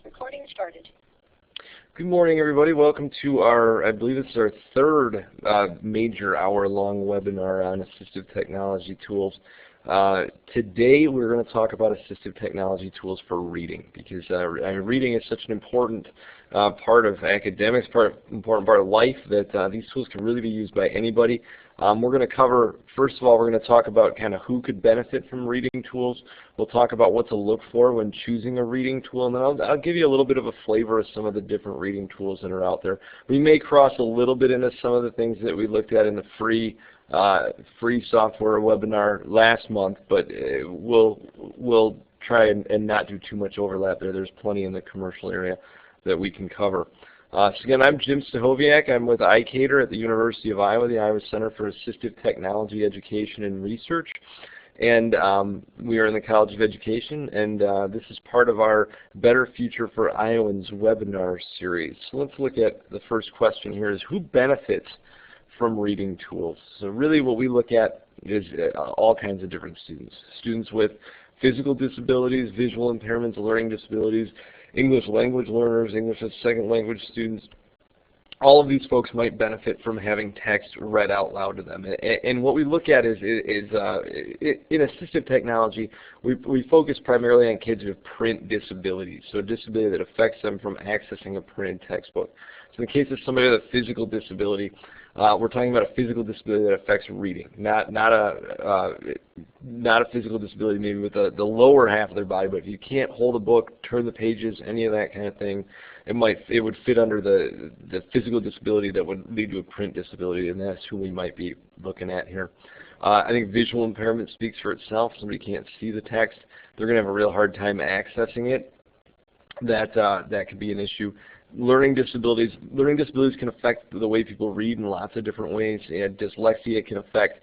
Recording started. Good morning, everybody. Welcome to our, I believe it's our third major hour-long webinar on assistive technology tools. Today we're going to talk about assistive technology tools for reading, because reading is such an important part of academics, important part of life, that these tools can really be used by anybody. We're going to cover, first of all, we're going to talk about kind of who could benefit from reading tools. We'll talk about what to look for when choosing a reading tool, and then I'll give you a little bit of a flavor of some of the different reading tools that are out there. We may cross a little bit into some of the things that we looked at in the free software webinar last month, but we'll try and not do too much overlap there. There's plenty in the commercial area that we can cover. So again, I'm Jim Stachowiak. I'm with ICATER at the University of Iowa, the Iowa Center for Assistive Technology Education and Research. And we are in the College of Education, and this is part of our Better Future for Iowans webinar series. So let's look at the first question here, is who benefits from reading tools? So really what we look at is all kinds of different students. Students with physical disabilities, visual impairments, learning disabilities, English language learners, English as second language students. All of these folks might benefit from having text read out loud to them. And what we look at is in assistive technology, we focus primarily on kids with print disabilities, so a disability that affects them from accessing a printed textbook. So in the case of somebody with a physical disability, we're talking about a physical disability that affects reading, not a physical disability maybe with the lower half of their body, but if you can't hold a book, turn the pages, any of that kind of thing, it would fit under the physical disability that would lead to a print disability, and that's who we might be looking at here. I think visual impairment speaks for itself. Somebody can't see the text, they're going to have a real hard time accessing it. That could be an issue. Learning disabilities can affect the way people read in lots of different ways. And dyslexia can affect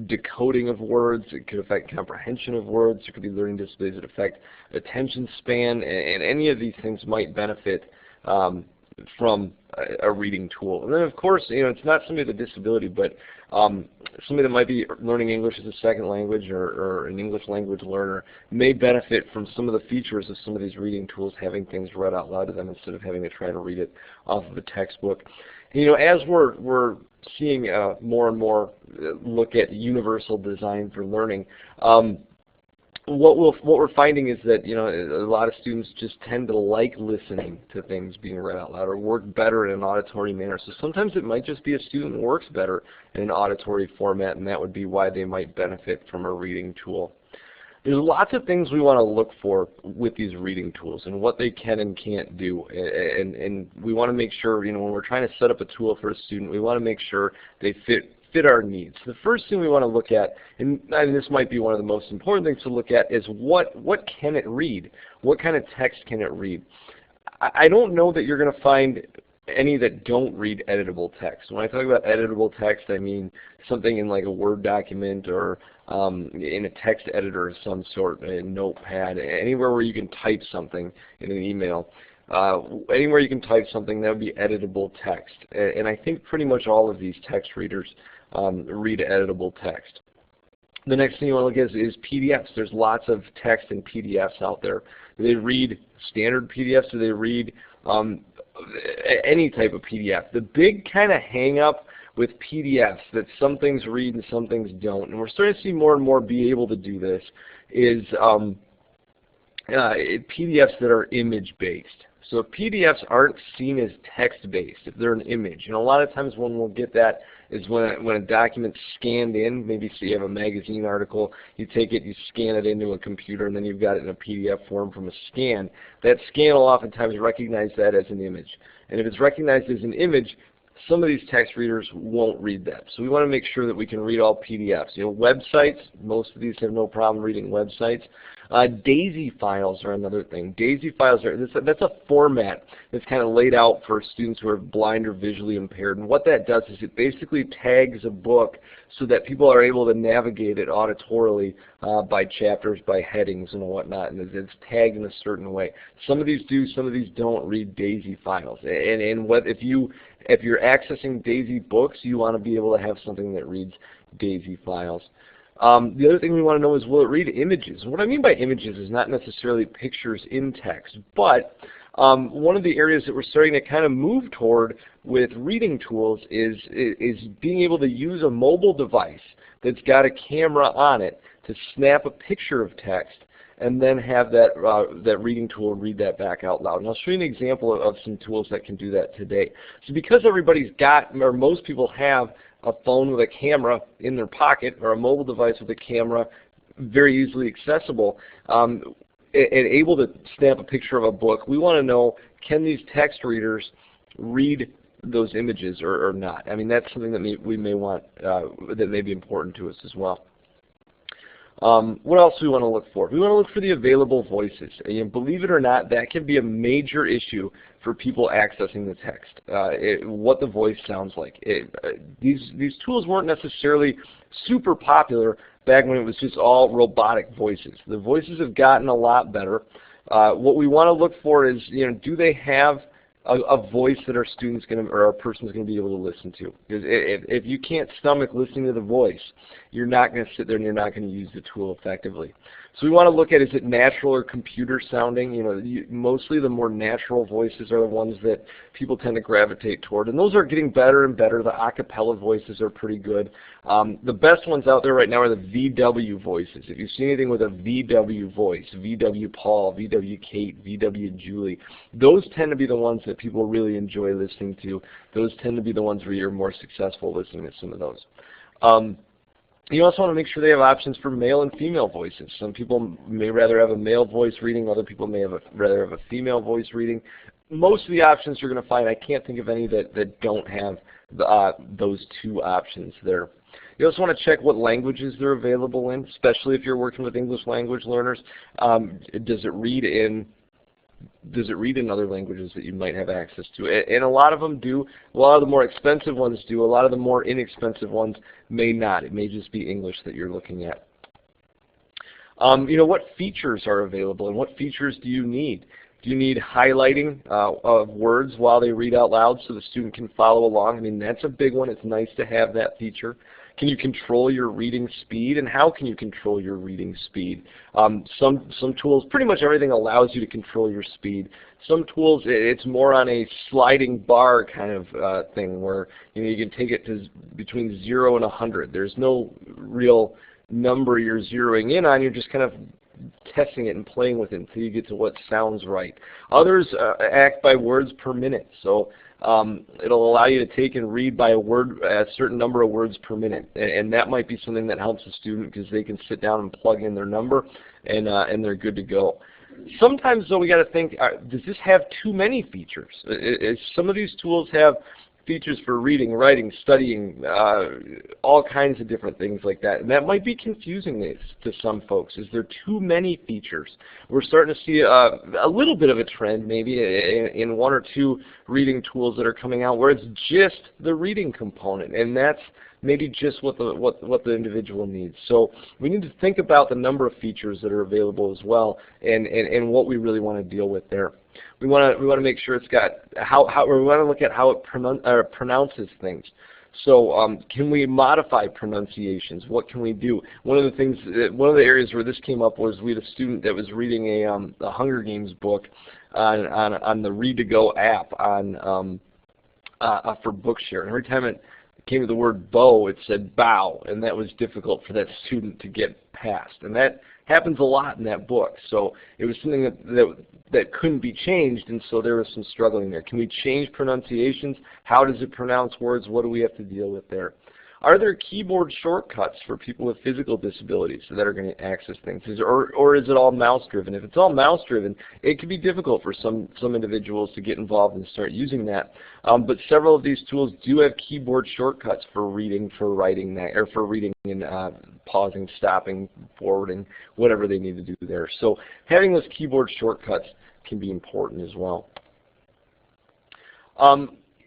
decoding of words. It can affect comprehension of words. There could be learning disabilities that affect attention span, and any of these things might benefit from a reading tool. And then, of course, it's not somebody with a disability, but somebody that might be learning English as a second language or an English language learner may benefit from some of the features of some of these reading tools, having things read out loud to them instead of having to try to read it off of a textbook. As we're seeing more and more look at universal design for learning, what we're finding is that a lot of students just tend to like listening to things being read out loud or work better in an auditory manner. So sometimes it might just be a student who works better in an auditory format, and that would be why they might benefit from a reading tool. There's lots of things we want to look for with these reading tools and what they can and can't do, and we want to make sure when we're trying to set up a tool for a student, we want to make sure they fit our needs. The first thing we want to look at, and this might be one of the most important things to look at, is what can it read? What kind of text can it read? I don't know that you're going to find any that don't read editable text. When I talk about editable text, I mean something in like a Word document or in a text editor of some sort, a notepad, anywhere where you can type something in an email. Anywhere you can type something, that would be editable text. And I think pretty much all of these text readers read editable text. The next thing you want to look at is PDFs. There's lots of text in PDFs out there. Do they read standard PDFs? Do they read any type of PDF? The big kind of hang up with PDFs that some things read and some things don't, and we're starting to see more and more be able to do this, is PDFs that are image-based. So PDFs aren't seen as text-based if they're an image. A lot of times when we'll get that is when a document's scanned in. Maybe so you have a magazine article, you take it, you scan it into a computer, and then you've got it in a PDF form from a scan. That scan will oftentimes recognize that as an image. And if it's recognized as an image, some of these text readers won't read that. So we want to make sure that we can read all PDFs. Websites, most of these have no problem reading websites. DAISY files are another thing. DAISY files that's a format that's kind of laid out for students who are blind or visually impaired. And what that does is it basically tags a book so that people are able to navigate it auditorily by chapters, by headings and whatnot, and it's tagged in a certain way. Some of these do, some of these don't read DAISY files. And if you're accessing DAISY books, you want to be able to have something that reads DAISY files. The other thing we want to know is, will it read images? And what I mean by images is not necessarily pictures in text, but one of the areas that we're starting to kind of move toward with reading tools is being able to use a mobile device that's got a camera on it to snap a picture of text and then have that reading tool read that back out loud. And I'll show you an example of some tools that can do that today. So because everybody's got, or most people have, a phone with a camera in their pocket or a mobile device with a camera very easily accessible, and able to snap a picture of a book, we want to know, can these text readers read those images or not? I mean, that's something that we may want, that may be important to us as well. What else do we want to look for? We want to look for the available voices. And believe it or not, that can be a major issue for people accessing the text, what the voice sounds like. These tools weren't necessarily super popular back when it was just all robotic voices. The voices have gotten a lot better. What we want to look for is, do they have a voice that our student's going to, or our person's going to be able to listen to? Because if you can't stomach listening to the voice, you're not going to sit there and you're not going to use the tool effectively. So we want to look at, is it natural or computer sounding? Mostly the more natural voices are the ones that people tend to gravitate toward, and those are getting better and better. The acapella voices are pretty good. The best ones out there right now are the VW voices. If you see anything with a VW voice, VW Paul, VW Kate, VW Julie, those tend to be the ones that people really enjoy listening to. Those tend to be the ones where you're more successful listening to some of those. You also want to make sure they have options for male and female voices. Some people may rather have a male voice reading, other people may rather have a female voice reading. Most of the options you're going to find, I can't think of any that don't have those two options there. You also want to check what languages they're available in, especially if you're working with English language learners. Does it read in other languages that you might have access to? And a lot of them do. A lot of the more expensive ones do. A lot of the more inexpensive ones may not. It may just be English that you're looking at. What features are available and what features do you need? Do you need highlighting of words while they read out loud so the student can follow along? I mean, that's a big one. It's nice to have that feature. Can you control your reading speed, and how can you control your reading speed? Some tools, pretty much everything allows you to control your speed. Some tools, it's more on a sliding bar kind of thing where you can take it to between 0 and 100. There's no real number you're zeroing in on. You're just kind of testing it and playing with it until you get to what sounds right. Others act by words per minute. So it'll allow you to take and read by a certain number of words per minute, and that might be something that helps a student because they can sit down and plug in their number, and they're good to go. Sometimes though we got to think, does this have too many features? Some of these tools have features for reading, writing, studying, all kinds of different things like that. And that might be confusing to some folks. Is there too many features? We're starting to see a little bit of a trend maybe in one or two reading tools that are coming out where it's just the reading component, and that's maybe just what the individual needs. So we need to think about the number of features that are available as well, and what we really want to deal with there. We want to make sure it's got we want to look at how it pronounces things. So can we modify pronunciations? What can we do? One of the areas where this came up was we had a student that was reading a Hunger Games book on the Read2Go app for Bookshare. And every time it came to the word bow, it said bow, and that was difficult for that student to get past. And that happens a lot in that book. So it was something that couldn't be changed, and so there was some struggling there. Can we change pronunciations? How does it pronounce words? What do we have to deal with there? Are there keyboard shortcuts for people with physical disabilities that are going to access things? Or is it all mouse-driven? If it's all mouse-driven, it can be difficult for some individuals to get involved and start using that. But several of these tools do have keyboard shortcuts for reading, for writing, or for reading and pausing, stopping, forwarding, whatever they need to do there. So having those keyboard shortcuts can be important as well.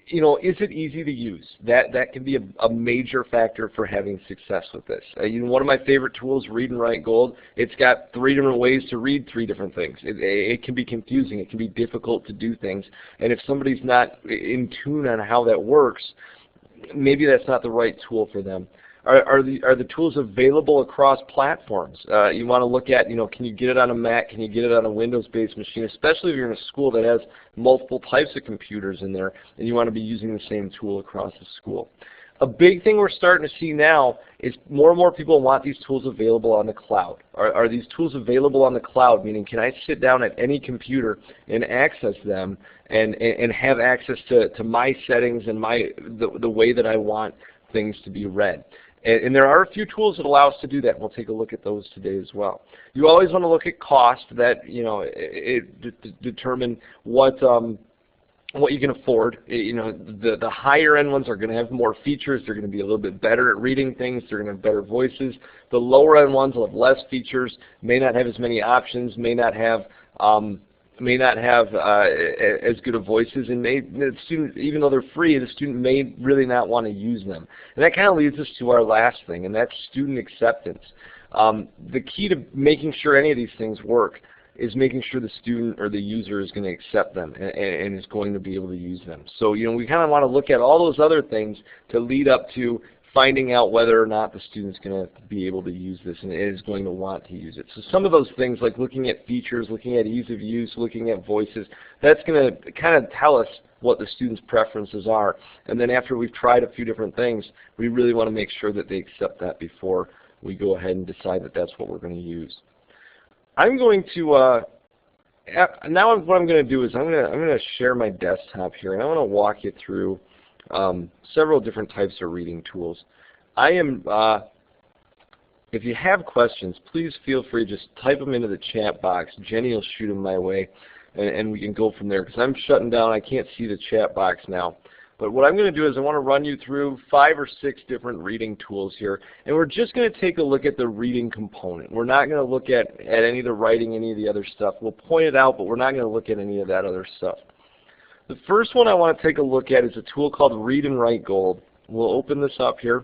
Is it easy to use? That can be a major factor for having success with this. One of my favorite tools, ReadWrite Gold, it's got 3 different ways to read 3 different things. It can be confusing. It can be difficult to do things. And if somebody's not in tune on how that works, maybe that's not the right tool for them. Are the tools available across platforms? You want to look at, can you get it on a Mac? Can you get it on a Windows-based machine? Especially if you're in a school that has multiple types of computers in there, and you want to be using the same tool across the school. A big thing we're starting to see now is more and more people want these tools available on the cloud. Are these tools available on the cloud? Meaning, can I sit down at any computer and access them and have access to my settings and the way that I want things to be read? And there are a few tools that allow us to do that. We'll take a look at those today as well. You always want to look at cost, that determine what you can afford. The higher end ones are going to have more features. They're going to be a little bit better at reading things. They're going to have better voices. The lower end ones will have less features, may not have as many options, may not have as good of voices, and the student, even though they're free, the student may really not want to use them. And that kind of leads us to our last thing, and that's student acceptance. The key to making sure any of these things work is making sure the student or the user is going to accept them and is going to be able to use them. So we kind of want to look at all those other things to lead up to finding out whether or not the student's going to be able to use this and is going to want to use it. So some of those things, like looking at features, looking at ease of use, looking at voices, that's going to kind of tell us what the student's preferences are. And then after we've tried a few different things, we really want to make sure that they accept that before we go ahead and decide that that's what we're going to use. I'm going to now what I'm going to do is I'm going to share my desktop here, and I want to walk you through several different types of reading tools. If you have questions, please feel free to just type them into the chat box. Jenny will shoot them my way, and we can go from there, because I'm shutting down. I can't see the chat box now. But what I'm going to do is I want to run you through 5 or 6 different reading tools here, and we're just going to take a look at the reading component. We're not going to look at any of the writing, any of the other stuff. We'll point it out, but we're not going to look at any of that other stuff. The first one I want to take a look at is a tool called ReadWrite Gold. We'll open this up here.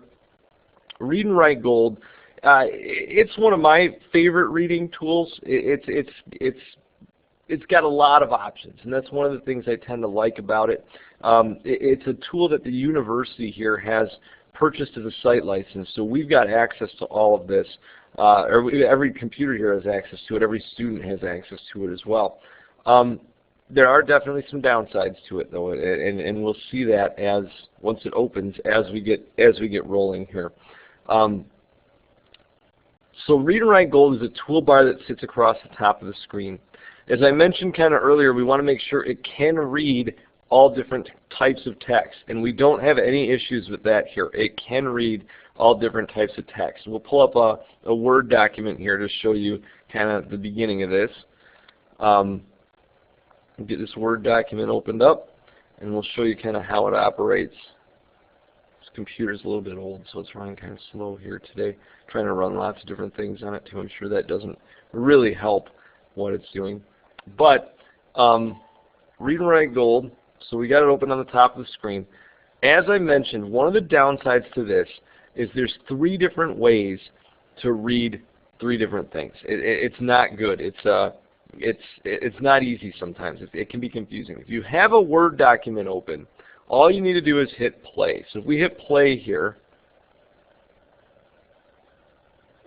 ReadWrite Gold, it's one of my favorite reading tools. It's got a lot of options, and that's one of the things I tend to like about it. It's a tool that the university here has purchased as a site license, so we've got access to all of this. Every computer here has access to it. Every student has access to it as well. There are definitely some downsides to it, though, and we'll see that once it opens as we get rolling here. So ReadWrite Gold is a toolbar that sits across the top of the screen. As I mentioned kind of earlier, we want to make sure it can read all different types of text, and we don't have any issues with that here. It can read all different types of text. We'll pull up a Word document here to show you kind of the beginning of this. Get this Word document opened up, and we'll show you kind of how it operates. This computer's a little bit old, so it's running kind of slow here today. Trying to run lots of different things on it too. I'm sure that doesn't really help what it's doing. But ReadWrite Gold, so we got it open on the top of the screen. As I mentioned, one of the downsides to this is there's 3 different ways to read 3 different things. It's not good. It's not easy sometimes. It can be confusing. If you have a Word document open, all you need to do is hit play. So if we hit play here,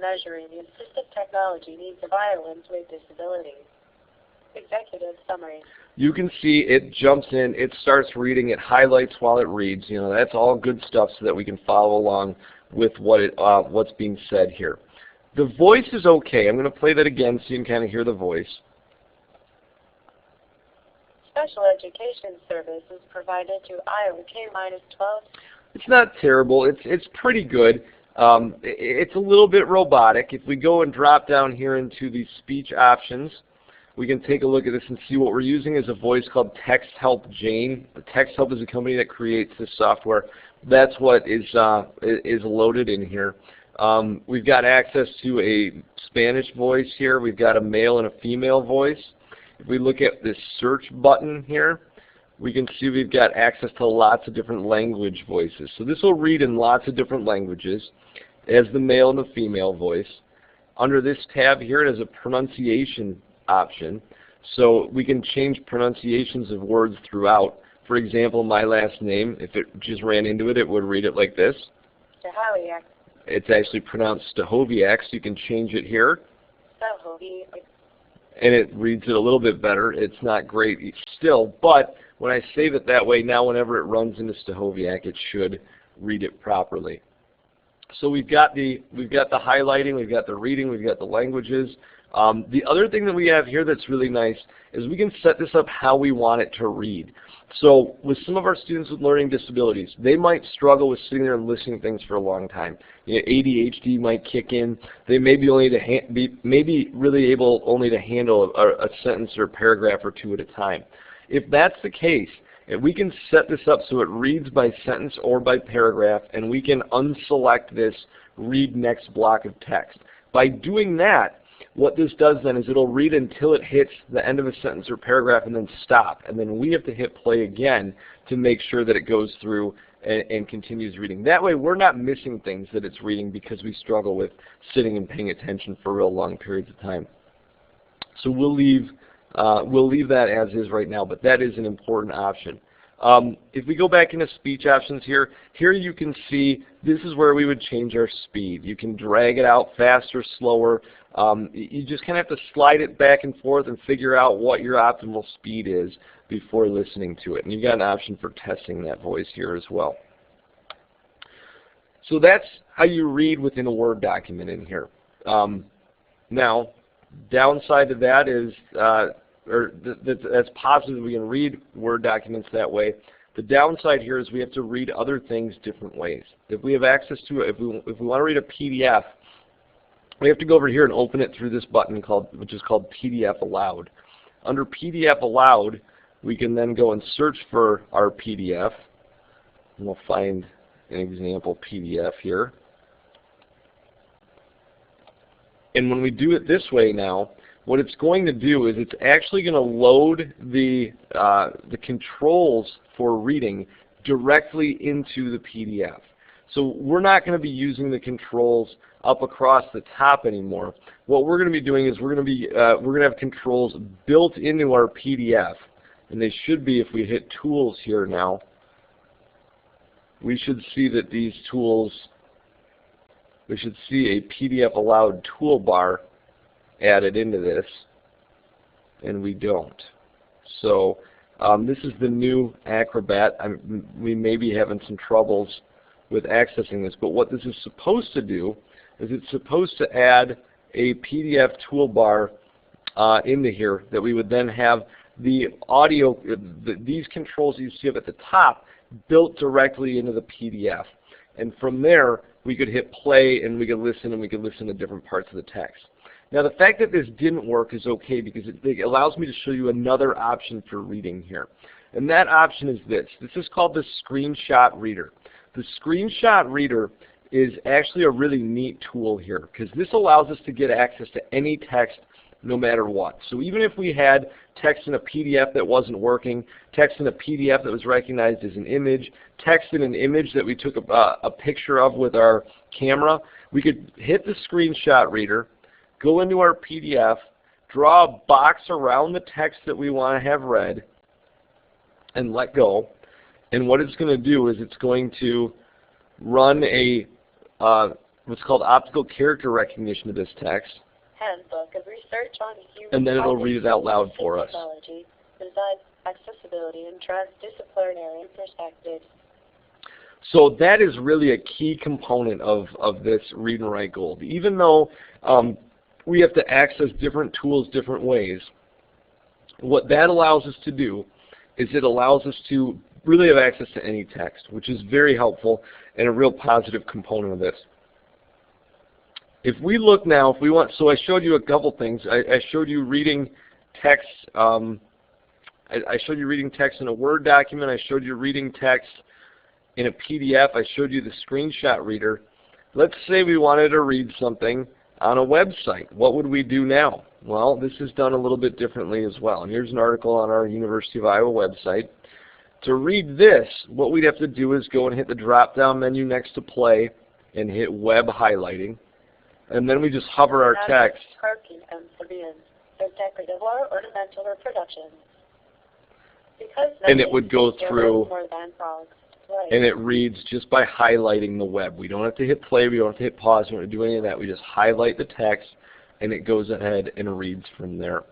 measuring the assistive technology needs of Iowans with disabilities. Executive summary. You can see it jumps in, it starts reading, it highlights while it reads. That's all good stuff so that we can follow along with what's being said here. The voice is okay. I'm going to play that again so you can kind of hear the voice. Special education service is provided to Iowa K-12. It's not terrible. It's pretty good. It's a little bit robotic. If we go and drop down here into the speech options, we can take a look at this and see what we're using is a voice called Text Help Jane. Text Help is a company that creates this software. That's what is loaded in here. We've got access to a Spanish voice here. We've got a male and a female voice. If we look at this search button here, we can see we've got access to lots of different language voices. So this will read in lots of different languages as the male and the female voice. Under this tab here, it has a pronunciation option. So we can change pronunciations of words throughout. For example, my last name, if it just ran into it, it would read it like this. It's actually pronounced Stahoviak, so you can change it here. Stahoviak. And it reads it a little bit better. It's not great still, but when I save it that way, now whenever it runs into Stahoviak, it should read it properly. So we've got the highlighting, we've got the reading, we've got the languages. The other thing that we have here that's really nice is we can set this up how we want it to read. So with some of our students with learning disabilities, they might struggle with sitting there and listening to things for a long time. You know, ADHD might kick in. They may be really able only to handle a sentence or a paragraph or two at a time. If that's the case, and we can set this up so it reads by sentence or by paragraph, and we can unselect this read next block of text. By doing that, what this does then is it'll read until it hits the end of a sentence or paragraph and then stop. And then we have to hit play again to make sure that it goes through and continues reading. That way we're not missing things that it's reading because we struggle with sitting and paying attention for real long periods of time. So we'll leave that as is right now, but that is an important option. If we go back into speech options here you can see this is where we would change our speed. You can drag it out faster, slower. You just kind of have to slide it back and forth and figure out what your optimal speed is before listening to it. And you've got an option for testing that voice here as well. So that's how you read within a Word document in here. Now, downside to that is, that's positive, we can read Word documents that way. The downside here is we have to read other things different ways. If we have access to it, if we want to read a PDF, we have to go over here and open it through this button which is called PDF Aloud. Under PDF Aloud, we can then go and search for our PDF, and we'll find an example PDF here. And when we do it this way now, what it's going to do is it's actually going to load the controls for reading directly into the PDF. So we're not going to be using the controls up across the top anymore. What we're going to be doing is we're going to have controls built into our PDF, and they should be, if we hit Tools here now, we should see that these tools, we should see a PDF Aloud toolbar added into this, and we don't. So this is the new Acrobat. We may be having some troubles with accessing this, but what this is supposed to do is it's supposed to add a PDF toolbar into here that we would then have the audio, these controls you see up at the top built directly into the PDF. And from there, we could hit play and we could listen to different parts of the text. Now the fact that this didn't work is okay because it allows me to show you another option for reading here. And that option is this. This is called the Screenshot Reader. The Screenshot Reader is actually a really neat tool here because this allows us to get access to any text no matter what. So even if we had text in a PDF that wasn't working, text in a PDF that was recognized as an image, text in an image that we took a picture of with our camera, we could hit the Screenshot Reader, go into our PDF, draw a box around the text that we want to have read, and let go. And what it's going to do is it's going to run a what's called optical character recognition of this text. Handbook of Research on Human And then it'll read it out loud for us. Technology, Design, Accessibility, and Transdisciplinary Perspectives. So that is really a key component of this Read and Write Gold. Even though we have to access different tools different ways, what that allows us to do is it allows us to really have access to any text, which is very helpful and a real positive component of this. If we look now, if we want, so I showed you a couple things. I showed you reading text. I showed you reading text in a Word document. I showed you reading text in a PDF. I showed you the Screenshot Reader. Let's say we wanted to read something on a website. What would we do now? Well, this is done a little bit differently as well. And here's an article on our University of Iowa website. To read this, what we'd have to do is go and hit the drop-down menu next to play and hit web highlighting. And then we just hover our text. Croaking amphibians, their decorative or ornamental reproductions. Because and it would go through. More than frogs. Right. and it reads just by highlighting the web. We don't have to hit play, we don't have to hit pause, we don't have to do any of that. We just highlight the text, and it goes ahead and reads from there.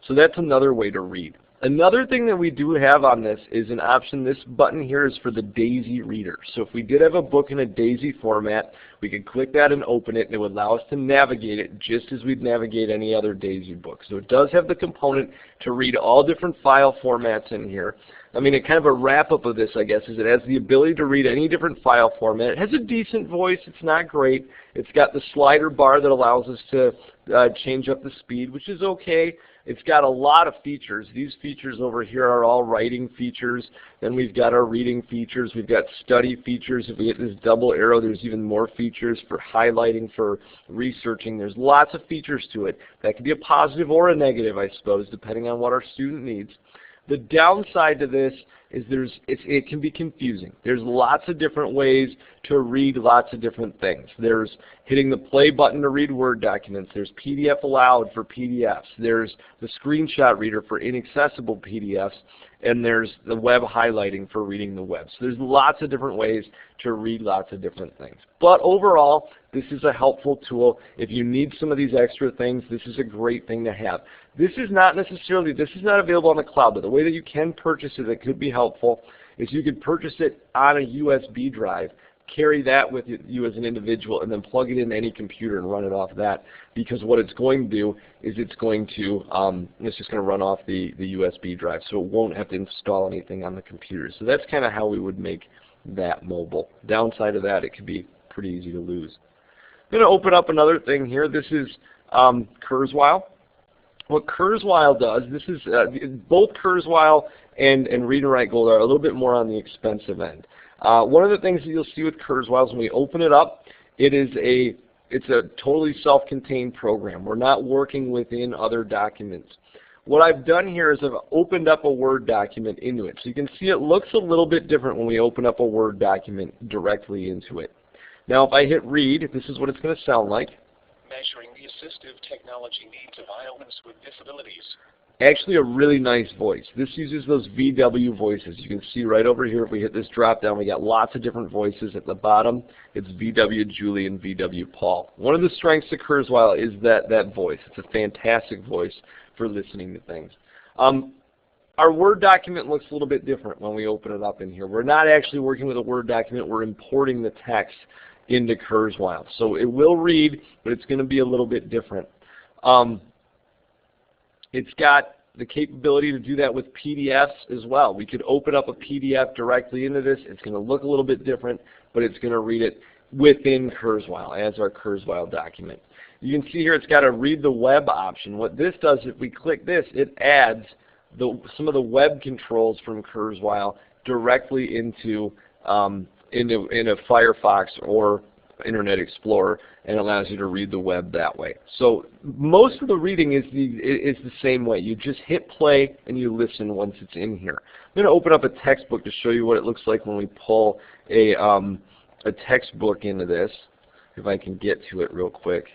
So that's another way to read. Another thing that we do have on this is an option. This button here is for the DAISY reader. So if we did have a book in a DAISY format, we could click that and open it, and it would allow us to navigate it just as we'd navigate any other DAISY book. So it does have the component to read all different file formats in here. I mean, kind of a wrap-up of this, I guess, is it has the ability to read any different file format. It has a decent voice. It's not great. It's got the slider bar that allows us to change up the speed, which is okay. It's got a lot of features. These features over here are all writing features. Then we've got our reading features. We've got study features. If we hit this double arrow, there's even more features for highlighting, for researching. There's lots of features to it. That could be a positive or a negative, I suppose, depending on what our student needs. The downside to this is it can be confusing. There's lots of different ways to read lots of different things. There's hitting the play button to read Word documents. There's PDF Aloud for PDFs. There's the screenshot reader for inaccessible PDFs. And there's the web highlighting for reading the web. So there's lots of different ways to read lots of different things. But overall, this is a helpful tool. If you need some of these extra things, this is a great thing to have. This is not available on the cloud, but the way that you can purchase it that could be helpful is you could purchase it on a USB drive, carry that with you as an individual, and then plug it into any computer and run it off that. Because what it's going to do is it's just going to run off the USB drive, so it won't have to install anything on the computer. So that's kind of how we would make that mobile. Downside of that, it could be pretty easy to lose. I'm going to open up another thing here. This is Kurzweil. What Kurzweil does, this is both Kurzweil and ReadWrite Gold are a little bit more on the expensive end. One of the things that you'll see with Kurzweil is when we open it up, it's a totally self-contained program. We're not working within other documents. What I've done here is I've opened up a Word document into it. So you can see it looks a little bit different when we open up a Word document directly into it. Now if I hit read, this is what it's going to sound like. Measuring the assistive technology needs of Iowans with disabilities. Actually a really nice voice. This uses those VW voices. You can see right over here if we hit this drop down, we got lots of different voices. At the bottom, it's VW Julie and VW Paul. One of the strengths of Kurzweil is that voice. It's a fantastic voice for listening to things. Our Word document looks a little bit different when we open it up in here. We're not actually working with a Word document. We're importing the text into Kurzweil. So it will read, but it's going to be a little bit different. It's got the capability to do that with PDFs as well. We could open up a PDF directly into this. It's going to look a little bit different, but it's going to read it within Kurzweil as our Kurzweil document. You can see here it's got a read the web option. What this does, if we click this, it adds some of the web controls from Kurzweil directly into Firefox or Internet Explorer, and allows you to read the web that way. So most of the reading is the same way. You just hit play and you listen once it's in here. I'm going to open up a textbook to show you what it looks like when we pull a textbook into this, if I can get to it real quick.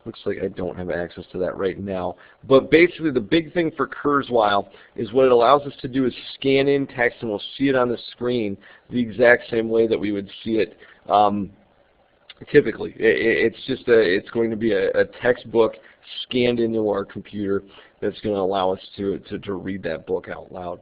Looks like I don't have access to that right now. But basically the big thing for Kurzweil is what it allows us to do is scan in text, and we'll see it on the screen the exact same way that we would see it typically. It's going to be a textbook scanned into our computer that's going to allow us to read that book out loud.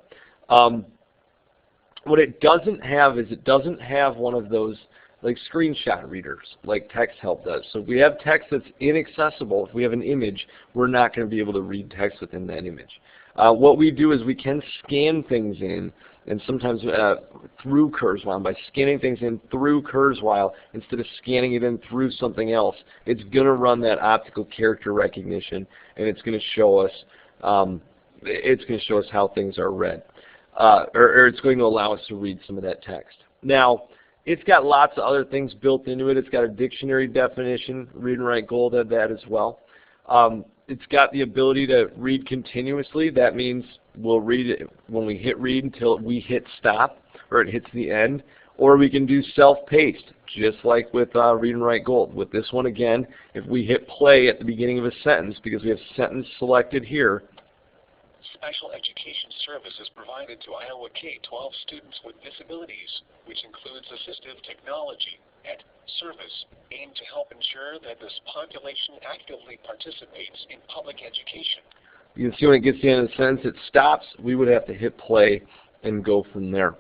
What it doesn't have is it doesn't have one of those like screenshot readers like TextHelp does. So if we have text that's inaccessible, if we have an image, we're not going to be able to read text within that image. What we do is we can scan things in, and sometimes through Kurzweil. By scanning things in through Kurzweil instead of scanning it in through something else, it's going to run that optical character recognition, and it's going to show us how things are read, or it's going to allow us to read some of that text. Now, it's got lots of other things built into it. It's got a dictionary definition. ReadWrite Gold had that as well. It's got the ability to read continuously. That means we'll read it when we hit read until we hit stop or it hits the end. Or we can do self-paced, just like with ReadWrite Gold. With this one again, if we hit play at the beginning of a sentence, because we have sentence selected here, Special education services provided to Iowa K-12 students with disabilities, which includes assistive technology and service, aimed to help ensure that this population actively participates in public education. You can see when it gets to the end of the sentence, it stops. We would have to hit play and go from there.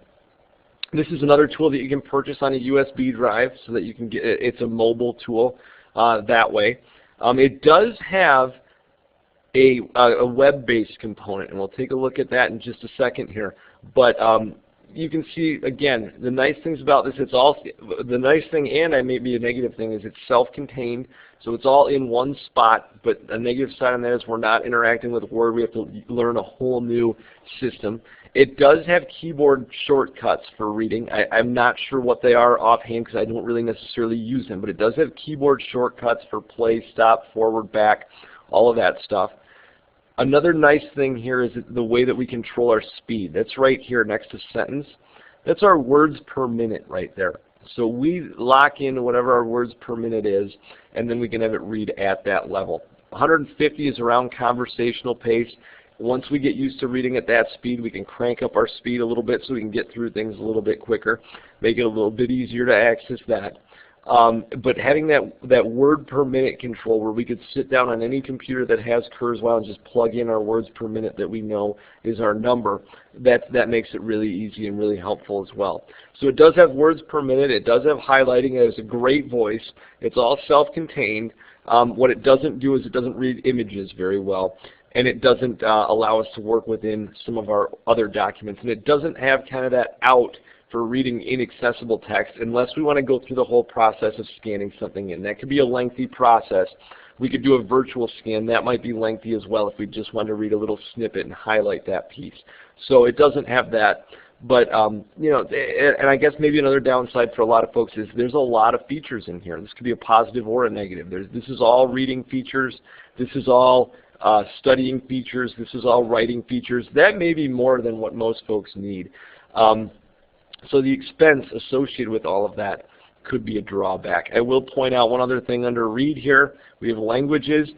This is another tool that you can purchase on a USB drive so that you can get, it's a mobile tool that way. It does have a web-based component, and we'll take a look at that in just a second here. But you can see, again, the nice things about this, the nice thing and maybe a negative thing is it's self-contained, so it's all in one spot, but a negative side on that is we're not interacting with Word. We have to learn a whole new system. It does have keyboard shortcuts for reading. I'm not sure what they are offhand because I don't really necessarily use them, but it does have keyboard shortcuts for play, stop, forward, back, all of that stuff. Another nice thing here is the way that we control our speed. That's right here next to sentence. That's our words per minute right there. So we lock in whatever our words per minute is, and then we can have it read at that level. 150 is around conversational pace. Once we get used to reading at that speed, we can crank up our speed a little bit so we can get through things a little bit quicker, make it a little bit easier to access that. But having that word per minute control where we could sit down on any computer that has Kurzweil and just plug in our words per minute that we know is our number, that makes it really easy and really helpful as well. So it does have words per minute. It does have highlighting. It has a great voice. It's all self-contained. What it doesn't do is it doesn't read images very well, and it doesn't allow us to work within some of our other documents. And it doesn't have kind of that out for reading inaccessible text unless we want to go through the whole process of scanning something in. That could be a lengthy process. We could do a virtual scan. That might be lengthy as well if we just want to read a little snippet and highlight that piece. So it doesn't have that. But, you know, and I guess maybe another downside for a lot of folks is there's a lot of features in here. This could be a positive or a negative. This is all reading features. This is all studying features. This is all writing features. That may be more than what most folks need. So the expense associated with all of that could be a drawback. I will point out one other thing under Read here. We have languages.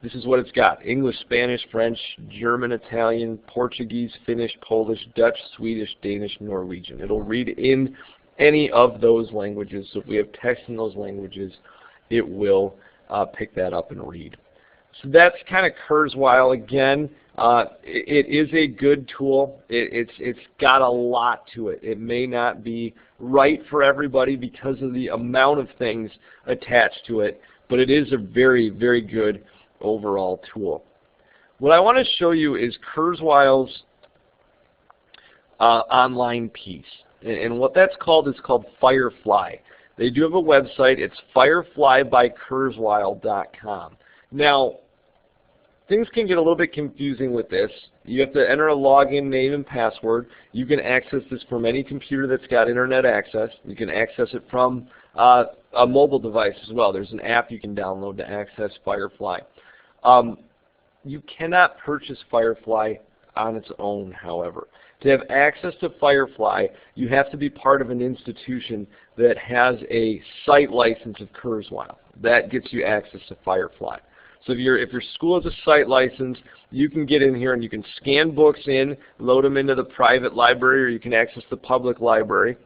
This is what it's got: English, Spanish, French, German, Italian, Portuguese, Finnish, Polish, Dutch, Swedish, Danish, Norwegian. It'll read in any of those languages. So if we have text in those languages, it will pick that up and read. So that's kind of Kurzweil. Again, it is a good tool. It's got a lot to it. It may not be right for everybody because of the amount of things attached to it, but it is a very, very good overall tool. What I want to show you is Kurzweil's online piece. And what that's called is called Firefly. They do have a website. It's fireflybykurzweil.com. Now, things can get a little bit confusing with this. You have to enter a login name and password. You can access this from any computer that's got internet access. You can access it from a mobile device as well. There's an app you can download to access Firefly. You cannot purchase Firefly on its own, however. To have access to Firefly, you have to be part of an institution that has a site license of Kurzweil. That gets you access to Firefly. So if your school has a site license, you can get in here and you can scan books in, load them into the private library, or you can access the public library.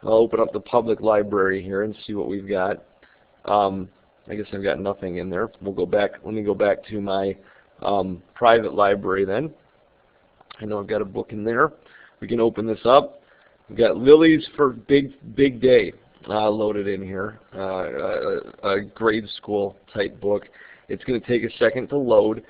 I'll open up the public library here and see what we've got. I guess I've got nothing in there. We'll go back. Let me go back to my private library then. I know I've got a book in there. We can open this up. We've got Lily's for Big Day loaded in here, a grade school type book. It's going to take a second to load,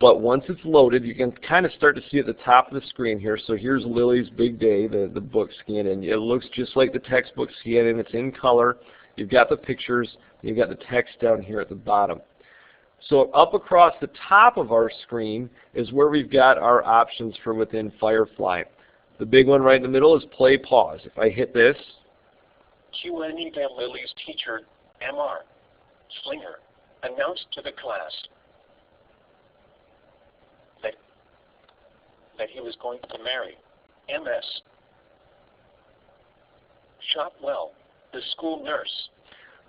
but once it's loaded, you can kind of start to see at the top of the screen here. So here's Lily's Big Day, the book scan in. It looks just like the textbook scan in. It's in color. You've got the pictures. You've got the text down here at the bottom. So up across the top of our screen is where we've got our options for within Firefly. The big one right in the middle is play pause. If I hit this, Q&A that Lily's teacher, M.R. Slinger, announced to the class that he was going to marry M.S. Shopwell, the school nurse.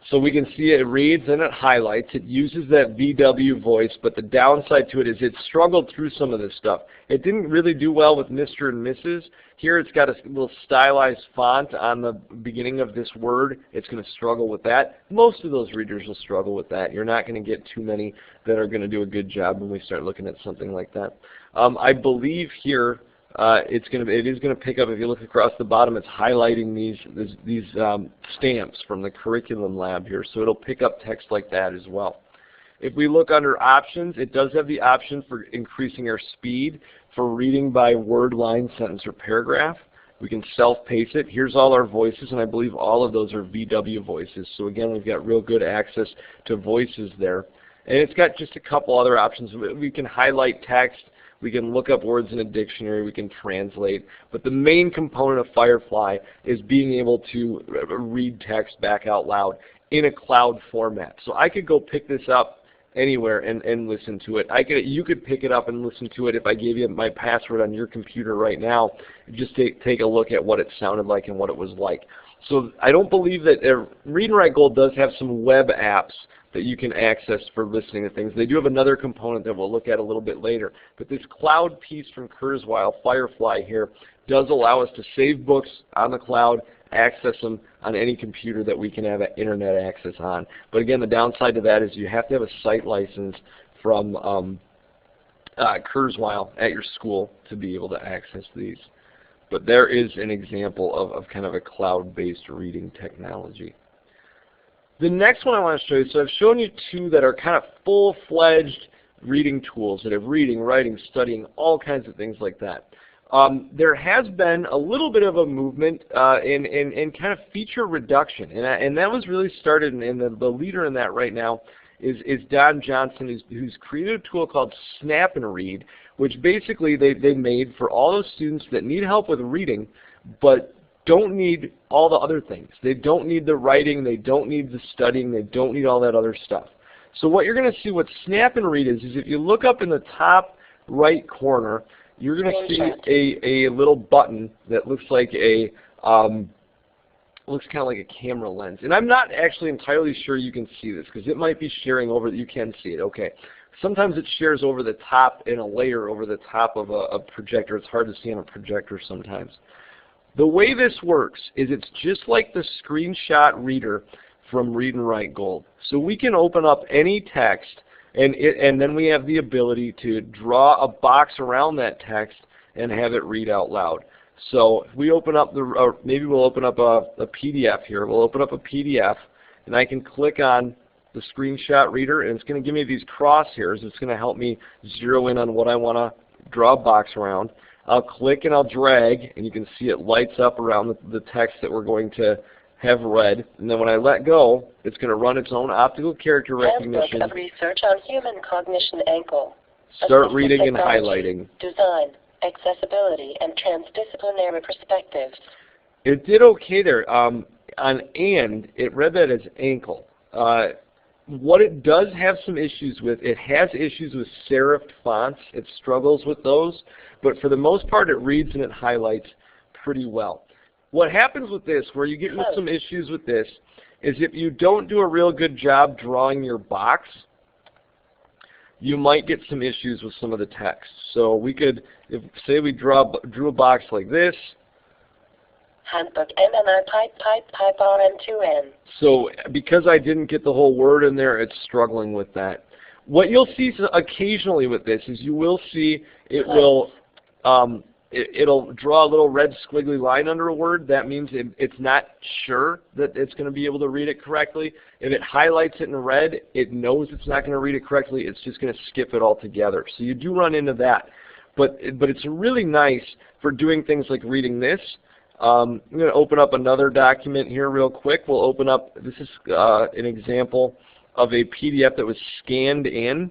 So we can see it reads and it highlights. It uses that VW voice, but the downside to it is it struggled through some of this stuff. It didn't really do well with Mr. and Mrs. Here it's got a little stylized font on the beginning of this word. It's going to struggle with that. Most of those readers will struggle with that. You're not going to get too many that are going to do a good job when we start looking at something like that. I believe here it is going to pick up, if you look across the bottom, it's highlighting these stamps from the curriculum lab here, so it'll pick up text like that as well. If we look under options, it does have the option for increasing our speed for reading by word, line, sentence, or paragraph. We can self-pace it. Here's all our voices, and I believe all of those are VW voices. So again, we've got real good access to voices there. And it's got just a couple other options. We can highlight text. We can look up words in a dictionary. We can translate. But the main component of Firefly is being able to read text back out loud in a cloud format. So I could go pick this up anywhere and listen to it. You could pick it up and listen to it if I gave you my password on your computer right now. Just take a look at what it sounded like and what it was like. So I don't believe that ReadWrite Gold does have some web apps that you can access for listening to things. They do have another component that we'll look at a little bit later. But this cloud piece from Kurzweil, Firefly here, does allow us to save books on the cloud, access them on any computer that we can have internet access on. But again, the downside to that is you have to have a site license from Kurzweil at your school to be able to access these. But there is an example of kind of a cloud-based reading technology. The next one I want to show you, so I've shown you two that are kind of full-fledged reading tools that have reading, writing, studying, all kinds of things like that. There has been a little bit of a movement in kind of feature reduction, and that was really started, and the leader in that right now is Don Johnson, who's created a tool called Snap and Read, which basically they made for all those students that need help with reading, but don't need all the other things. They don't need the writing, they don't need the studying, they don't need all that other stuff. So what you're going to see, what Snap and Read is if you look up in the top right corner, you're going to see a little button that looks like looks kind of like a camera lens. And I'm not actually entirely sure you can see this because it might be sharing over. You can see it. Okay. Sometimes it shares over the top in a layer over the top of a projector. It's hard to see on a projector sometimes. The way this works is it's just like the screenshot reader from ReadWrite Gold. So we can open up any text, and then we have the ability to draw a box around that text and have it read out loud. So if we open up maybe we'll open up a PDF here. We'll open up a PDF, and I can click on the screenshot reader, and it's going to give me these crosshairs. It's going to help me zero in on what I want to draw a box around. I'll click and I'll drag, and you can see it lights up around the text that we're going to have read. And then when I let go, it's going to run its own optical character recognition. Handbook of Research on Human Cognition Ankle. Start reading and highlighting. Design, accessibility, and transdisciplinary perspectives. It did okay there. On and, it read that as ankle. What it does have some issues with, it has issues with serifed fonts. It struggles with those. But for the most part, it reads and it highlights pretty well. What happens with this, where you get into some issues with this, is if you don't do a real good job drawing your box, you might get some issues with some of the text. So we could, say we drew a box like this. Handbook MNI pipe RN2N. So because I didn't get the whole word in there, it's struggling with that. What you'll see occasionally with this is you will see it will it'll draw a little red squiggly line under a word. That means it's not sure that it's going to be able to read it correctly. If it highlights it in red, it knows it's not going to read it correctly. It's just going to skip it altogether. So you do run into that. But it's really nice for doing things like reading this. I'm going to open up another document here real quick. We'll open up, this is an example of a PDF that was scanned in.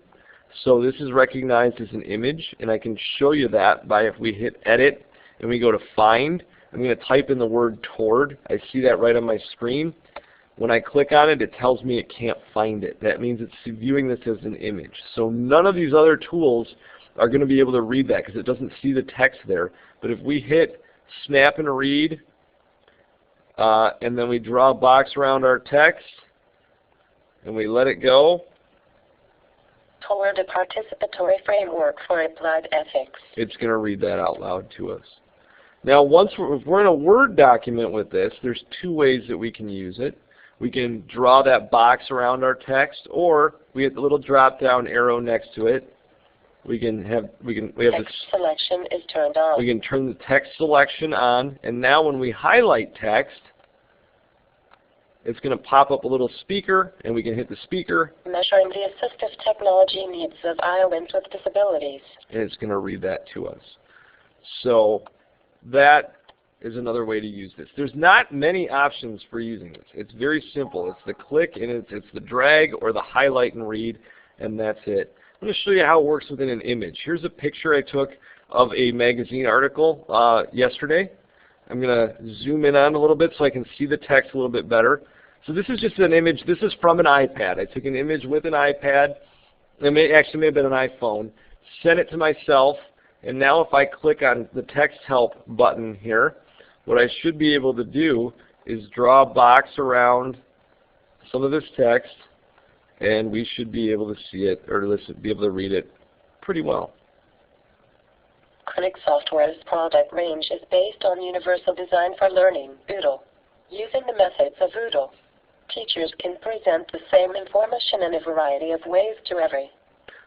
So this is recognized as an image, and I can show you that by if we hit edit and we go to find. I'm going to type in the word toward. I see that right on my screen. When I click on it, it tells me it can't find it. That means it's viewing this as an image. So none of these other tools are going to be able to read that because it doesn't see the text there. But if we hit Snap and Read, and then we draw a box around our text, and we let it go, Toward a participatory framework for applied ethics. it's going to read that out loud to us. Now, if we're in a Word document with this, there's two ways that we can use it. We can draw that box around our text, or we have the little drop-down arrow next to it. We have Text selection is turned on. We can turn the text selection on, and now when we highlight text, it's going to pop up a little speaker, and we can hit the speaker. Measuring the assistive technology needs of Iowans with disabilities. And it's going to read that to us. So that is another way to use this. There's not many options for using this. It's very simple. It's the click, and it's the drag or the highlight and read, and that's it. I'm going to show you how it works within an image. Here's a picture I took of a magazine article yesterday. I'm going to zoom in on a little bit so I can see the text a little bit better. So this is just an image. This is from an iPad. I took an image with an iPad. It actually may have been an iPhone. Sent it to myself. And now if I click on the text help button here, what I should be able to do is draw a box around some of this text, and we should be able to see it, or be able to read it pretty well. Clinic Software's product range is based on Universal Design for Learning, UDL. Using the methods of UDL, teachers can present the same information in a variety of ways to every.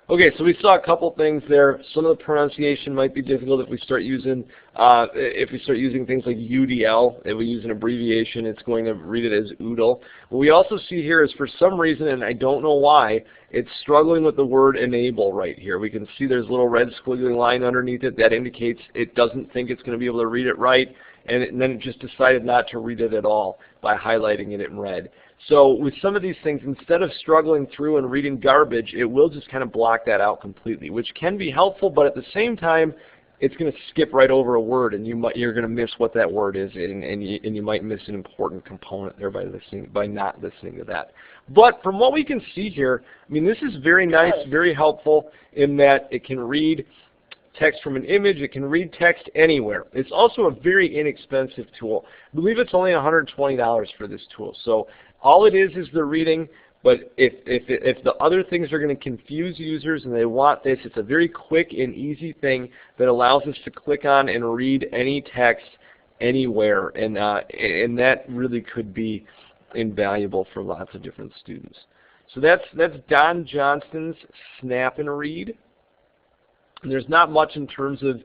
Okay, so we saw a couple things there. Some of the pronunciation might be difficult if we start using things like UDL. If we use an abbreviation, it's going to read it as UDL. What we also see here is, for some reason, and I don't know why, it's struggling with the word enable right here. We can see there's a little red squiggly line underneath it that indicates it doesn't think it's going to be able to read it right, and then it just decided not to read it at all by highlighting it in red. So with some of these things, instead of struggling through and reading garbage, it will just kind of block that out completely, which can be helpful, but at the same time, it's going to skip right over a word, and you're going to miss what that word is, and you might miss an important component there by not listening to that. But from what we can see here, I mean, this is very nice, very helpful in that it can read text from an image. It can read text anywhere. It's also a very inexpensive tool. I believe it's only $120 for this tool. So all it is the reading, but if the other things are going to confuse users and they want this, it's a very quick and easy thing that allows us to click on and read any text anywhere, and that really could be invaluable for lots of different students. So that's Don Johnston's Snap and Read. There's not much in terms of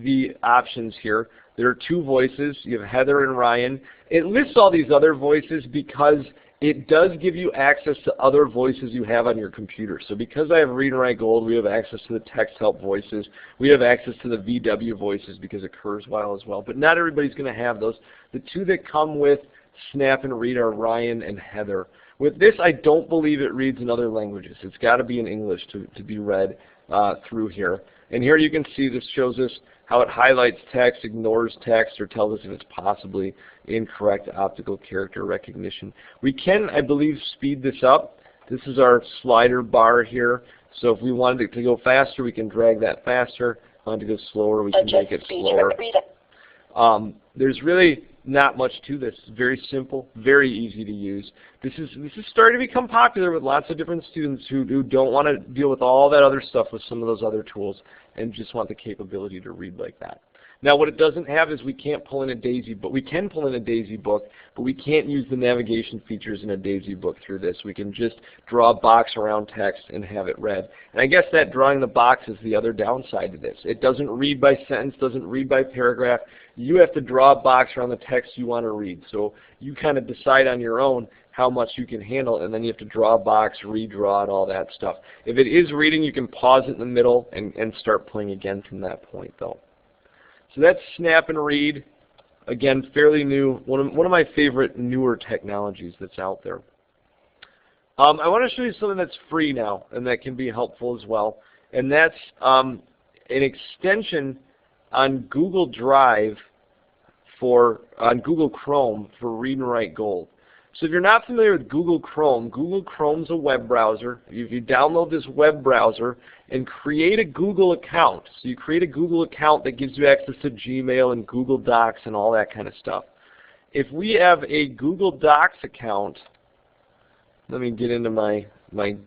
the options here. There are two voices. You have Heather and Ryan. It lists all these other voices because it does give you access to other voices you have on your computer. So because I have ReadWrite Gold, we have access to the text help voices. We have access to the VW voices because of Kurzweil as well. But not everybody's going to have those. The two that come with Snap and Read are Ryan and Heather. With this, I don't believe it reads in other languages. It's got to be in English to be read through here. And here you can see this shows us how it highlights text, ignores text, or tells us if it's possibly incorrect optical character recognition. We can, I believe, speed this up. This is our slider bar here. So if we wanted it to go faster, we can drag that faster. If we wanted to go slower, we can make it slower. There's really not much to this. It's very simple, very easy to use. This is starting to become popular with lots of different students who don't want to deal with all that other stuff with some of those other tools and just want the capability to read like that. Now what it doesn't have is we can't pull in a DAISY book. We can pull in a DAISY book, but we can't use the navigation features in a DAISY book through this. We can just draw a box around text and have it read. And I guess that drawing the box is the other downside to this. It doesn't read by sentence, doesn't read by paragraph. You have to draw a box around the text you want to read. So you kind of decide on your own how much you can handle, and then you have to draw a box, redraw, and all that stuff. If it is reading, you can pause it in the middle and start playing again from that point, though. So that's Snap and Read. Again, fairly new. One of my favorite newer technologies that's out there. I want to show you something that's free now, and that can be helpful as well. And that's an extension on Google Drive on Google Chrome for ReadWrite Gold. So if you're not familiar with Google Chrome's a web browser. If you download this web browser and create a Google account, so you create a Google account that gives you access to Gmail and Google Docs and all that kind of stuff. If we have a Google Docs account let me get into my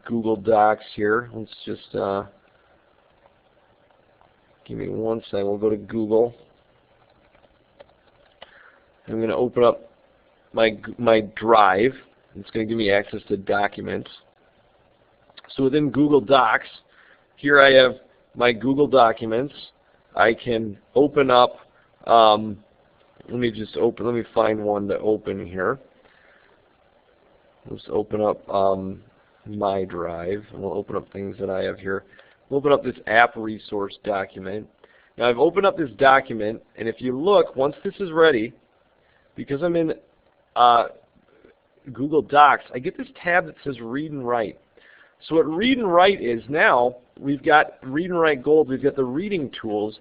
Google Docs here. Let's just give me one second. We'll go to Google. I'm going to open up my Drive. It's going to give me access to documents. So within Google Docs, here I have my Google Documents. I can open up, let me find one to open here. Let's open up my Drive, and we'll open up things that I have here. We'll open up this app resource document. Now I've opened up this document, and if you look, once this is ready, because I'm in Google Docs, I get this tab that says Read and Write. So what Read and Write is now, we've got ReadWrite Gold, we've got the reading tools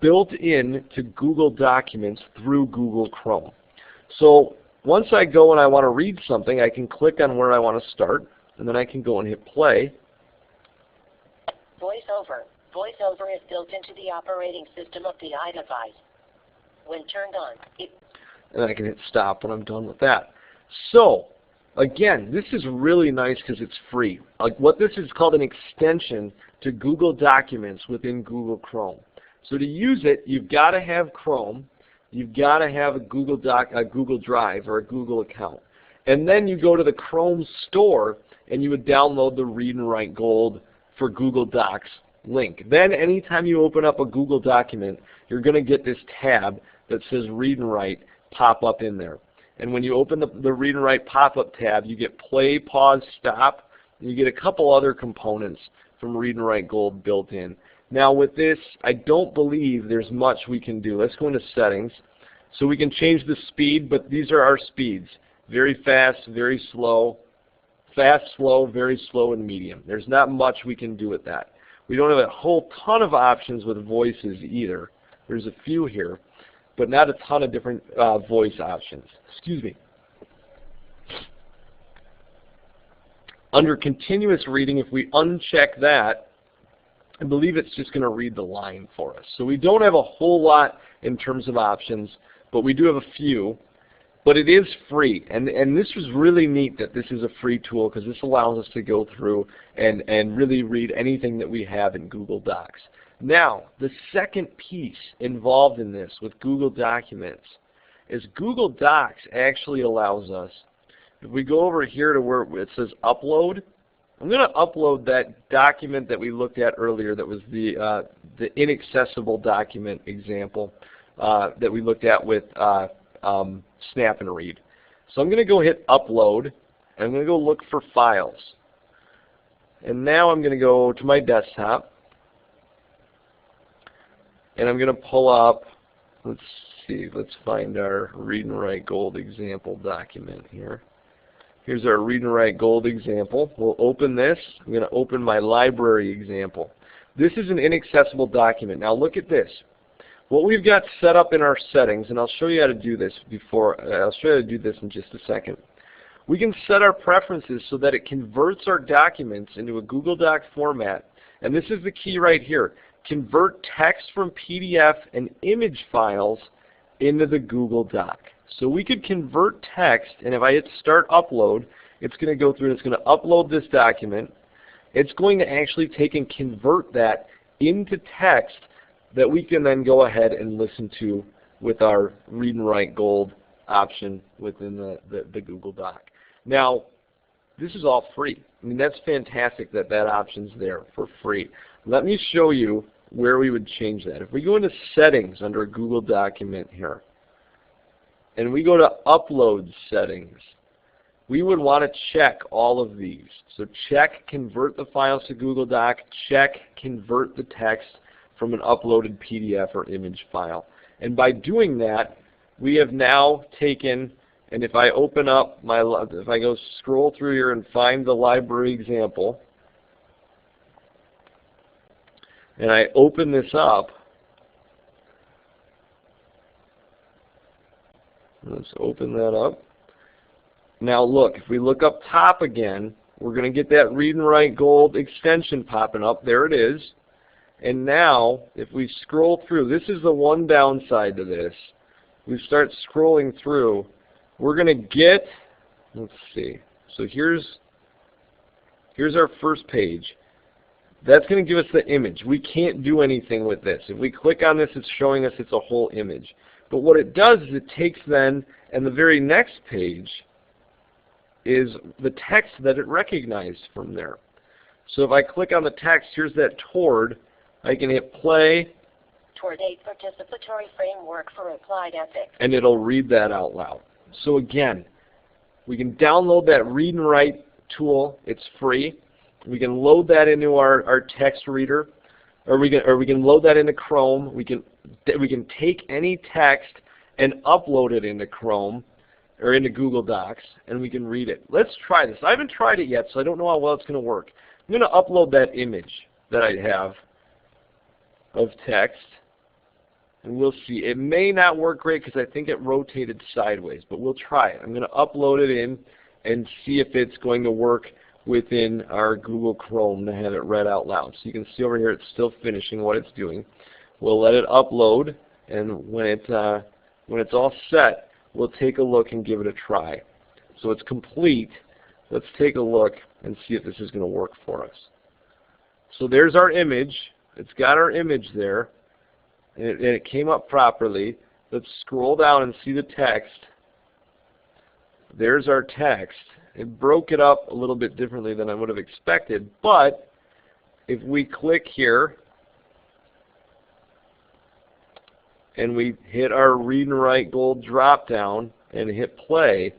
built in to Google Documents through Google Chrome. So once I go and I want to read something, I can click on where I want to start, and then I can go and hit play. VoiceOver. VoiceOver is built into the operating system of the iDevice. When turned on, and I can hit stop when I'm done with that. So again, this is really nice because it's free. What this is called an extension to Google Documents within Google Chrome. So to use it, you've got to have Chrome, you've got to have a Google Drive or a Google account. And then you go to the Chrome store and you would download the Read and Write Gold for Google Docs link. Then anytime you open up a Google document, you're going to get this tab that says Read and Write pop up in there. And when you open the Read and Write pop-up tab, you get play, pause, stop, and you get a couple other components from Read and Write Gold built in. Now with this, I don't believe there's much we can do. Let's go into settings. So we can change the speed, but these are our speeds. Very fast, very slow, fast, slow, very slow, and medium. There's not much we can do with that. We don't have a whole ton of options with voices either. There's a few here, but not a ton of different voice options. Excuse me. Under continuous reading, if we uncheck that, I believe it's just going to read the line for us. So we don't have a whole lot in terms of options, but we do have a few. But it is free, and this was really neat that this is a free tool because this allows us to go through and really read anything that we have in Google Docs. Now, the second piece involved in this with Google Documents is Google Docs actually allows us, if we go over here to where it says upload, I'm going to upload that document that we looked at earlier that was the inaccessible document example that we looked at with Snap and Read. So I'm going to go hit upload, and I'm going to go look for files. And now I'm going to go to my desktop, and I'm going to pull up, let's find our Read and Write Gold example document here. Here's our Read and Write Gold example. We'll open this. I'm going to open my library example. This is an inaccessible document. Now look at this. What we've got set up in our settings, and I'll show you how to do this I'll show you how to do this in just a second. We can set our preferences so that it converts our documents into a Google Doc format. And this is the key right here. Convert text from PDF and image files into the Google Doc. So we could convert text, and if I hit start upload, it's going to go through and it's going to upload this document. It's going to actually take and convert that into text that we can then go ahead and listen to with our Read and Write Gold option within the Google Doc. Now, this is all free. I mean, that's fantastic that that option's there for free. Let me show you where we would change that. If we go into settings under a Google document here, and we go to upload settings, we would want to check all of these. So check convert the files to Google Doc, check convert the text from an uploaded PDF or image file. And by doing that, we have now taken, and if I open up if I go scroll through here and find the library example, and I open this up, let's open that up. Now look, if we look up top again, we're going to get that Read and Write Gold extension popping up. There it is. And now, if we scroll through, this is the one downside to this. We start scrolling through, we're going to get, let's see, so here's Here's our first page. That's going to give us the image. We can't do anything with this. If we click on this, it's showing us it's a whole image. But what it does is it takes then, and the very next page is the text that it recognized from there. So if I click on the text, here's that toward. I can hit play. Toward a participatory framework for applied ethics. And it'll read that out loud. So again, we can download that read and write tool. It's free. We can load that into our text reader, or we can load that into Chrome. We can take any text and upload it into Chrome or into Google Docs, and we can read it. Let's try this. I haven't tried it yet, so I don't know how well it's going to work. I'm going to upload that image that I have of text, and we'll see. It may not work great because I think it rotated sideways, but we'll try it. I'm going to upload it in and see if it's going to work within our Google Chrome to have it read out loud. So you can see over here it's still finishing what it's doing. We'll let it upload, and when it's all set, we'll take a look and give it a try. So it's complete. Let's take a look and see if this is going to work for us. So there's our image. It's got our image there, and it came up properly. Let's scroll down and see the text. There's our text. It broke it up a little bit differently than I would have expected, but if we click here and we hit our Read and Write Gold drop down and hit play,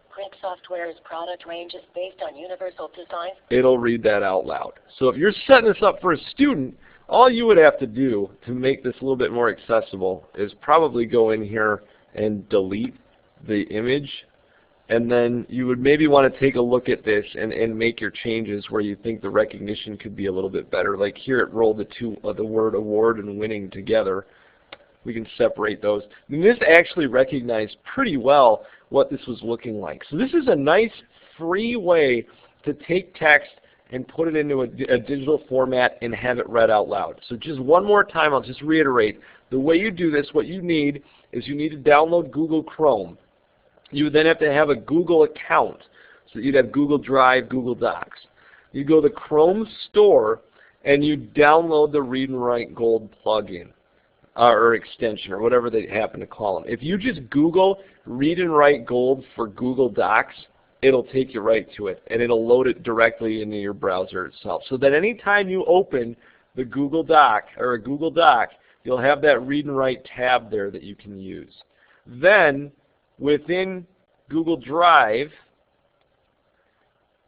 Print Software's product range is based on universal design. It'll read that out loud. So if you're setting this up for a student, all you would have to do to make this a little bit more accessible is probably go in here and delete the image, and then you would maybe want to take a look at this and make your changes where you think the recognition could be a little bit better. Like here it rolled the word award and winning together. We can separate those. And this actually recognized pretty well what this was looking like. So this is a nice free way to take text and put it into a digital format and have it read out loud. So just one more time, I'll just reiterate. The way you do this, what you need is you need to download Google Chrome. You would then have to have a Google account. So you'd have Google Drive, Google Docs. You go to Chrome Store and you download the Read and Write Gold plugin or extension or whatever they happen to call them. If you just Google Read and Write Gold for Google Docs, it'll take you right to it, and it'll load it directly into your browser itself. So that anytime you open the Google Doc or a Google Doc, you'll have that Read and Write tab there that you can use. Then within Google Drive,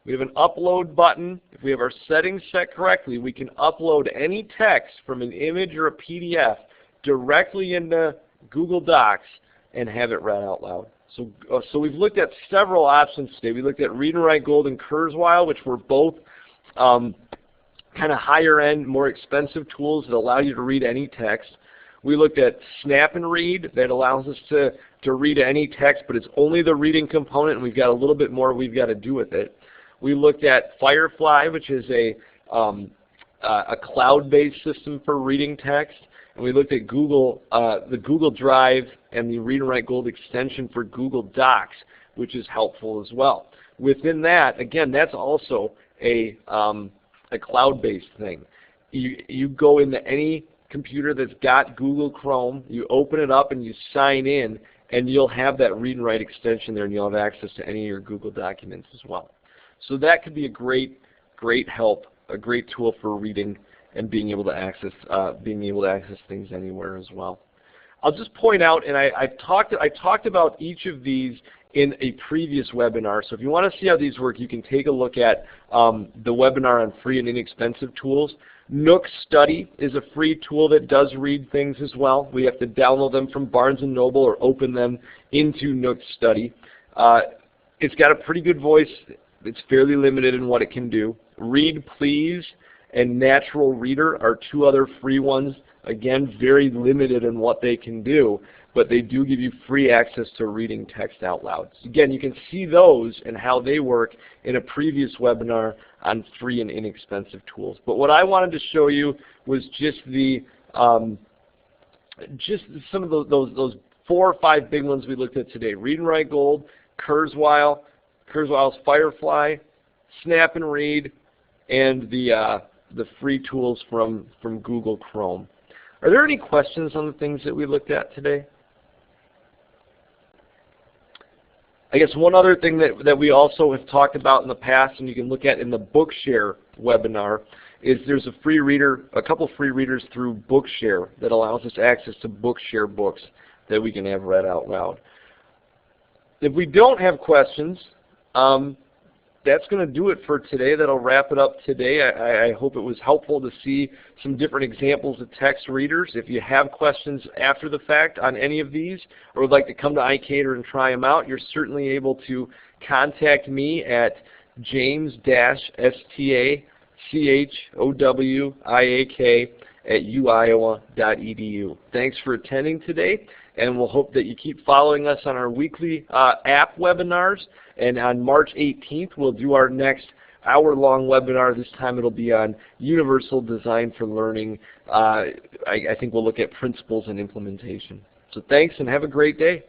we have an upload button. If we have our settings set correctly, we can upload any text from an image or a PDF directly into Google Docs and have it read out loud. So we've looked at several options today. We looked at Read and Write Gold and Kurzweil, which were both kind of higher end, more expensive tools that allow you to read any text. We looked at Snap and Read that allows us to read any text, but it's only the reading component, and we've got a little bit more we've got to do with it. We looked at Firefly, which is a cloud-based system for reading text. And we looked at Google, the Google Drive and the Read and Write Gold extension for Google Docs, which is helpful as well. Within that, again, that's also a cloud-based thing. You go into any computer that's got Google Chrome, you open it up and you sign in, and you'll have that Read and Write extension there, and you'll have access to any of your Google documents as well. So that could be a great help, a great tool for reading and being able to access things anywhere as well. I'll just point out, and I talked about each of these in a previous webinar. So if you want to see how these work, you can take a look at the webinar on free and inexpensive tools. Nook Study is a free tool that does read things as well. We have to download them from Barnes & Noble or open them into Nook Study. It's got a pretty good voice. It's fairly limited in what it can do. Read Please and Natural Reader are two other free ones. Again, very limited in what they can do, but they do give you free access to reading text out loud. So again, you can see those and how they work in a previous webinar on free and inexpensive tools. But what I wanted to show you was just some of those 4 or 5 big ones we looked at today. Read and Write Gold, Kurzweil's Firefly, Snap and Read, and the free tools from Google Chrome. Are there any questions on the things that we looked at today? I guess one other thing that we also have talked about in the past, and you can look at in the Bookshare webinar, is there's a couple free readers through Bookshare that allows us access to Bookshare books that we can have read out loud. If we don't have questions, that's going to do it for today. That'll wrap it up today. I hope it was helpful to see some different examples of text readers. If you have questions after the fact on any of these, or would like to come to ICATER and try them out, you're certainly able to contact me at james-stachowyak@uiowa.edu. Thanks for attending today, and we'll hope that you keep following us on our weekly app webinars. And on March 18th, we'll do our next hour-long webinar. This time it'll be on universal design for learning. I think we'll look at principles and implementation. So thanks, and have a great day.